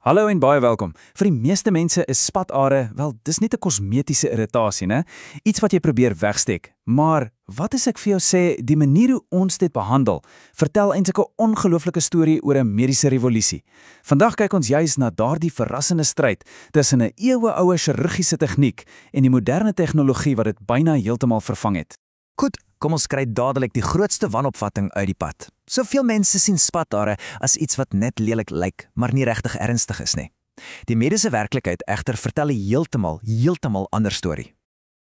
Hallo en baie welkom. Vir die meeste mense is spatare, wel, dis net 'n kosmetiese irritasie, né? Iets wat jy probeer wegsteek. Maar wat as ek vir jou sê, die manier hoe ons dit behandel, vertel eintlik 'n ongelooflike storie oor 'n mediese revolusie. Vandag kyk ons juis na daardie verrassende stryd tussen 'n eeueoue chirurgiese tegniek en die moderne tegnologie wat dit byna heeltemal vervang het. Goed, kom ons kry dadelik die grootste wanopvatting uit die pad. Soveel mense sien spatare as iets wat net lelik lyk, maar nie regtig ernstig is nie. Die mediese werklikheid egter vertel 'n heeltemal ander storie.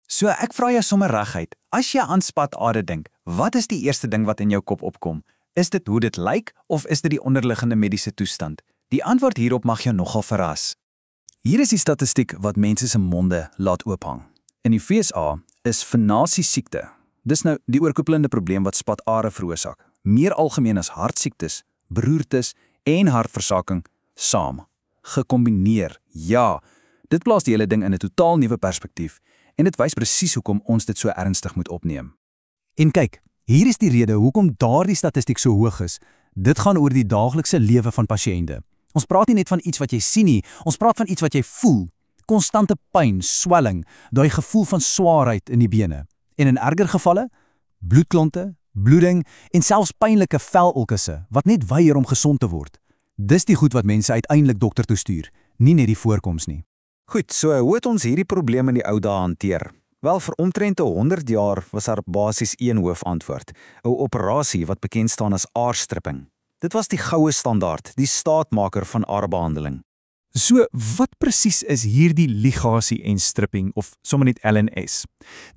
So ek vra jou sommer reguit, as jy aan spatare dink, wat is die eerste ding wat in jou kop opkom? Is dit hoe dit lyk of is dit die onderliggende mediese toestand? Die antwoord hierop mag jou nogal verras. Hier is die statistiek wat mense se monde laat oophang. In die VSA is venasie siekte, dis nou die oorkoepelende probleem wat spatare veroorsaak, meer algemeen as hartsiektes, beroertes en hartversaking saam, gekombineer. Ja, dit plaas die hele ding in 'n totaal nuwe perspektief en dit wys presies hoekom ons dit so ernstig moet opneem. En kyk, hier is die rede hoekom daardie statistiek so hoog is. Dit gaan oor die daaglikse lewe van pasiënte. Ons praat nie net van iets wat jy sien nie, ons praat van iets wat jy voel. Konstante pyn, swelling, daai gevoel van swaarheid in die bene. En in erger gevalle, bloedklonte, bloeding en selfs pynlike velulkusse wat net weier om gesond te word. Dis die goed wat mense uiteindelik dokter toe stuur, nie net die voorkoms nie. Goed, so hoe het ons hierdie probleem in die ou dae hanteer? Wel, vir omtrent 100 jaar was daar basies een hoofantwoord, 'n operasie wat bekend staan as aarstripping. Dit was die goue standaard, die staatmaker van aarbehandeling. So, wat presies is hierdie ligasie en stripping of sommer net LNS?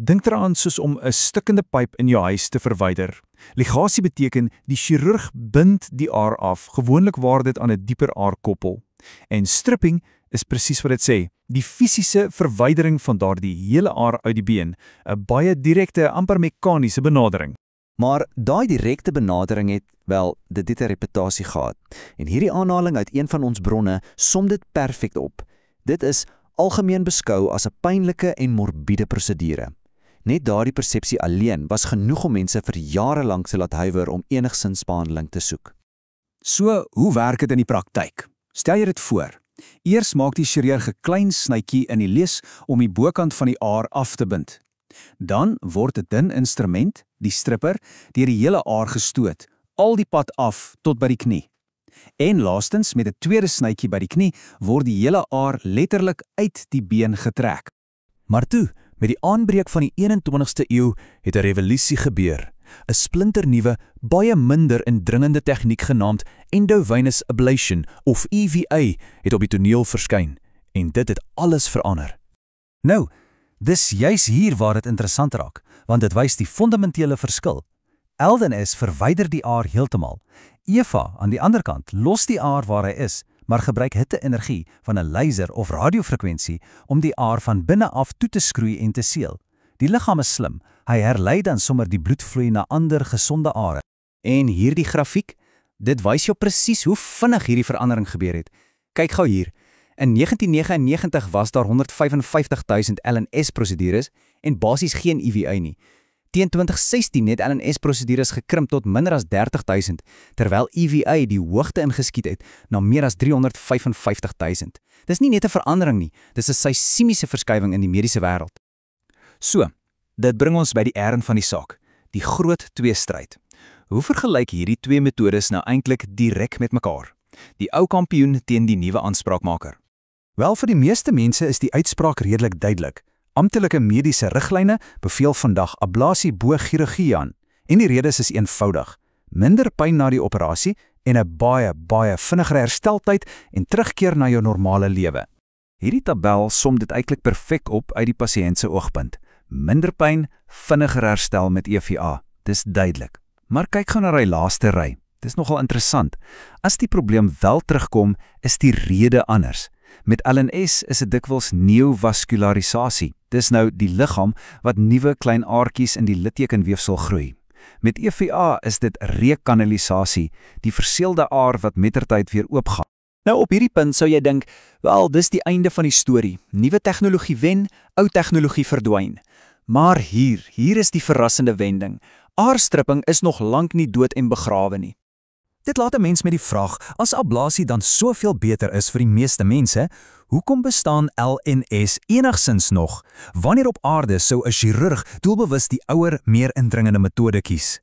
Dink daaraan soos om 'n stukkende pyp in jou huis te verwyder. Ligasie beteken die chirurg bind die aar af, gewoonlik waar dit aan 'n dieper aar koppel. En stripping is presies wat dit sê, die fisiese verwydering van daardie hele aar uit die been, 'n baie direkte, amper meganiese benadering. Maar daai direkte benadering het, wel, dit het 'n reputasie gehad. En hierdie aanhaling uit een van ons bronne som dit perfek op. Dit is algemeen beskou as 'n pynlike en morbiede prosedure. Net daardie persepsie alleen was genoeg om mense vir jare lank te laat huiwer om enigsins behandeling te soek. So, hoe werk dit in die praktyk? Stel jy dit voor. Eers maak die chirurg 'n klein snytjie in die lees om die bokant van die aar af te bind. Dan word 'n dun instrument, die stripper, deur die hele aar gestoot, al die pad af tot by die knie. En laastens, met 'n tweede snytjie by die knie, word die hele aar letterlik uit die been getrek. Maar toe, met die aanbreek van die 21ste eeu, het 'n revolusie gebeur. 'n Splinternuwe, baie minder indringende tegniek genaamd endovenous ablation of EVA het op die toneel verskyn en dit het alles verander. Nou, dis juis hier waar dit interessant raak, want dit wys die fundamentele verskil. LNS verwyder die aar heeltemal. EVA, aan die ander kant, los die aar waar hy is, maar gebruik hitte-energie van 'n laser of radiofrekwensie om die aar van binne af toe te skroei en te seël. Die liggaam is slim, hy herlei dan sommer die bloedvloei na ander gesonde are. En hierdie grafiek, dit wys jou presies hoe vinnig hierdie verandering gebeur het. Kyk gou hier. In 1999 was daar 155.000 LNS-prosedures en basies geen EVA nie. Teen 2016 het LNS-prosedures gekrimp tot minder as 30.000, terwyl EVA die hoogte ingeskiet het na meer as 355.000. Dis nie net 'n verandering nie, dis 'n seismiese verskywing in die mediese wêreld. So, dit bring ons by die kern van die saak, die groot tweestryd. Hoe vergelyk hierdie twee metodes nou eintlik direk met mekaar? Die ou kampioen teen die nuwe aanspraakmaker. Wel, vir die meeste mense is die uitspraak redelik duidelik. Amptelike mediese riglyne beveel vandag ablasie bo chirurgie aan. En die redes is eenvoudig. Minder pyn na die operasie en 'n baie vinniger hersteltyd en terugkeer na jou normale lewe. Hierdie tabel som dit eintlik perfek op uit die pasiënt se oogpunt. Minder pyn, vinniger herstel met EVA. Dis duidelik. Maar kyk gou na die laaste ry. Dis nogal interessant. As die probleem wel terugkom, is die rede anders. Met LNS is dit dikwels neovaskularisasie. Dis nou die liggaam wat nuwe klein aartjies in die littekenweefsel groei. Met EVA is dit rekanalisasie, die verseelde aar wat mettertyd weer oopgaan. Nou op hierdie punt sou jy dink, wel, dis die einde van die storie. Nuwe tegnologie wen, ou tegnologie verdwyn. Maar hier is die verrassende wending. Aarstripping is nog lank nie dood en begrawe nie. Dit laat 'n mens met die vraag, as ablasie dan soveel beter is vir die meeste mense, hoekom bestaan LNS enigsins nog? Wanneer op aarde sou 'n chirurg doelbewus die ouer, meer indringende metode kies?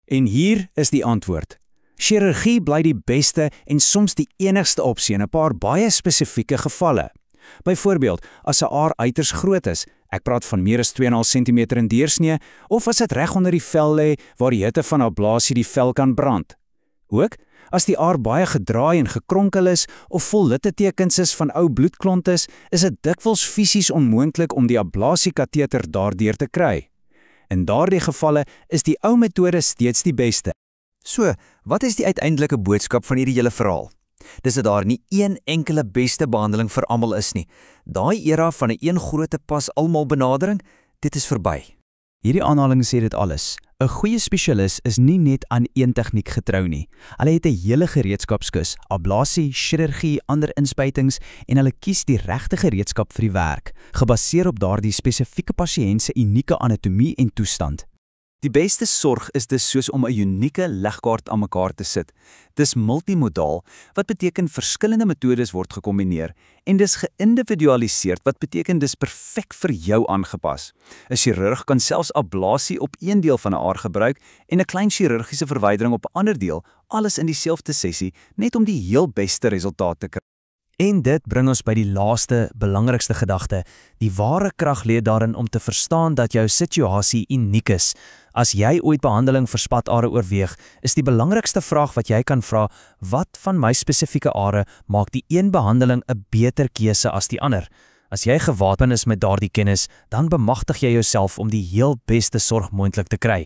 En hier is die antwoord. Chirurgie bly die beste en soms die enigste opsie in 'n paar baie spesifieke gevalle. Byvoorbeeld, as 'n aar uiters groot is, ek praat van meer as 2,5 cm in deursnee, of as dit reg onder die vel lê waar die hitte van ablasie die vel kan brand. Ook, as die aar baie gedraai en gekronkel is of vol littetekens is van ou bloedklontes, is dit dikwels fisies onmoontlik om die ablasiekateter daardeur te kry. In daardie gevalle is die ou metode steeds die beste. So, wat is die uiteindelike boodskap van hierdie hele verhaal? Dis dat daar nie een enkele beste behandeling vir almal is nie. Daai era van 'n een groot pas almal benadering, dit is verby. Hierdie aanhaling sê dit alles. 'n Goeie spesialis is nie net aan een tegniek getrou nie. Hulle het 'n hele gereedskapskus, ablasie, chirurgie, ander inspuitings en hulle kies die regte gereedskap vir die werk, gebaseer op daardie spesifieke pasiënt se unieke anatomie en toestand. Die beste sorg is dus soos om 'n unieke legkaart aan mekaar te sit. Dis multimodaal, wat beteken verskillende metodes word gekombineer, en dis geïndividualiseerd, wat beteken dis perfek vir jou aangepas. 'n Chirurg kan selfs ablasie op een deel van 'n aar gebruik en 'n klein chirurgiese verwydering op 'n ander deel, alles in dieselfde sessie, net om die heel beste resultaat te kry. En dit bring ons by die laaste, belangrikste gedagte. Die ware krag lê daarin om te verstaan dat jou situasie uniek is. As jy ooit behandeling vir spatare oorweeg, is die belangrikste vraag wat jy kan vra, wat van my spesifieke are maak die een behandeling 'n beter keuse as die ander? As jy gewapen is met daardie kennis, dan bemagtig jy jouself om die heel beste sorg moontlik te kry.